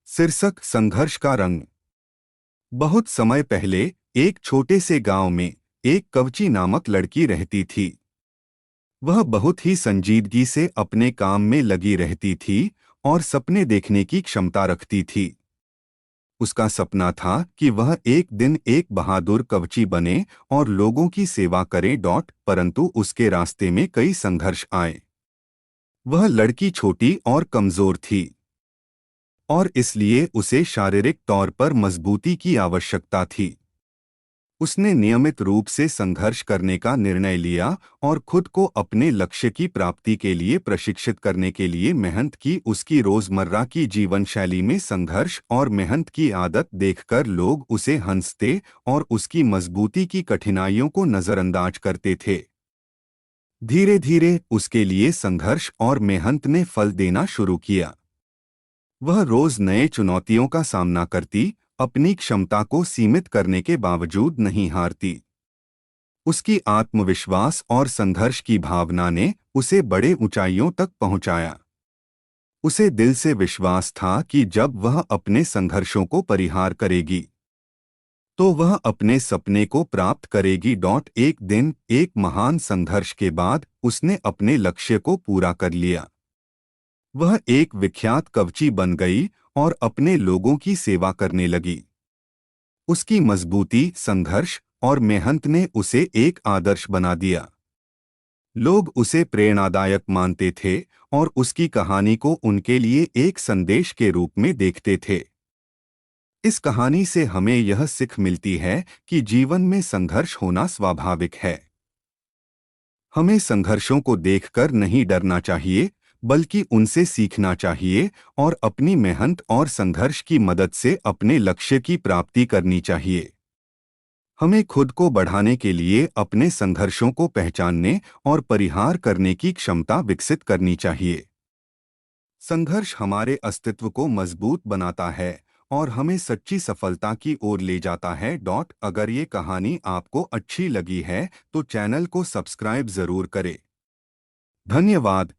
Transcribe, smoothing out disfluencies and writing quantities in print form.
शीर्षक संघर्ष का रंग। बहुत समय पहले एक छोटे से गांव में एक कवची नामक लड़की रहती थी। वह बहुत ही संजीदगी से अपने काम में लगी रहती थी और सपने देखने की क्षमता रखती थी। उसका सपना था कि वह एक दिन एक बहादुर कवची बने और लोगों की सेवा करे। परंतु उसके रास्ते में कई संघर्ष आए। वह लड़की छोटी और कमजोर थी और इसलिए उसे शारीरिक तौर पर मजबूती की आवश्यकता थी। उसने नियमित रूप से संघर्ष करने का निर्णय लिया और खुद को अपने लक्ष्य की प्राप्ति के लिए प्रशिक्षित करने के लिए मेहनत की। उसकी रोजमर्रा की जीवन शैली में संघर्ष और मेहनत की आदत देखकर लोग उसे हंसते और उसकी मजबूती की कठिनाइयों को नजरअंदाज करते थे। धीरे धीरे उसके लिए संघर्ष और मेहनत ने फल देना शुरू किया। वह रोज नए चुनौतियों का सामना करती, अपनी क्षमता को सीमित करने के बावजूद नहीं हारती। उसकी आत्मविश्वास और संघर्ष की भावना ने उसे बड़े ऊंचाइयों तक पहुंचाया। उसे दिल से विश्वास था कि जब वह अपने संघर्षों को परिहार करेगी तो वह अपने सपने को प्राप्त करेगी। एक दिन एक महान संघर्ष के बाद उसने अपने लक्ष्य को पूरा कर लिया। वह एक विख्यात कवची बन गई और अपने लोगों की सेवा करने लगी। उसकी मजबूती, संघर्ष और मेहनत ने उसे एक आदर्श बना दिया। लोग उसे प्रेरणादायक मानते थे और उसकी कहानी को उनके लिए एक संदेश के रूप में देखते थे। इस कहानी से हमें यह सीख मिलती है कि जीवन में संघर्ष होना स्वाभाविक है। हमें संघर्षों को देखकर नहीं डरना चाहिए, बल्कि उनसे सीखना चाहिए और अपनी मेहनत और संघर्ष की मदद से अपने लक्ष्य की प्राप्ति करनी चाहिए। हमें खुद को बढ़ाने के लिए अपने संघर्षों को पहचानने और परिहार करने की क्षमता विकसित करनी चाहिए। संघर्ष हमारे अस्तित्व को मजबूत बनाता है और हमें सच्ची सफलता की ओर ले जाता है। अगर ये कहानी आपको अच्छी लगी है तो चैनल को सब्सक्राइब जरूर करें। धन्यवाद।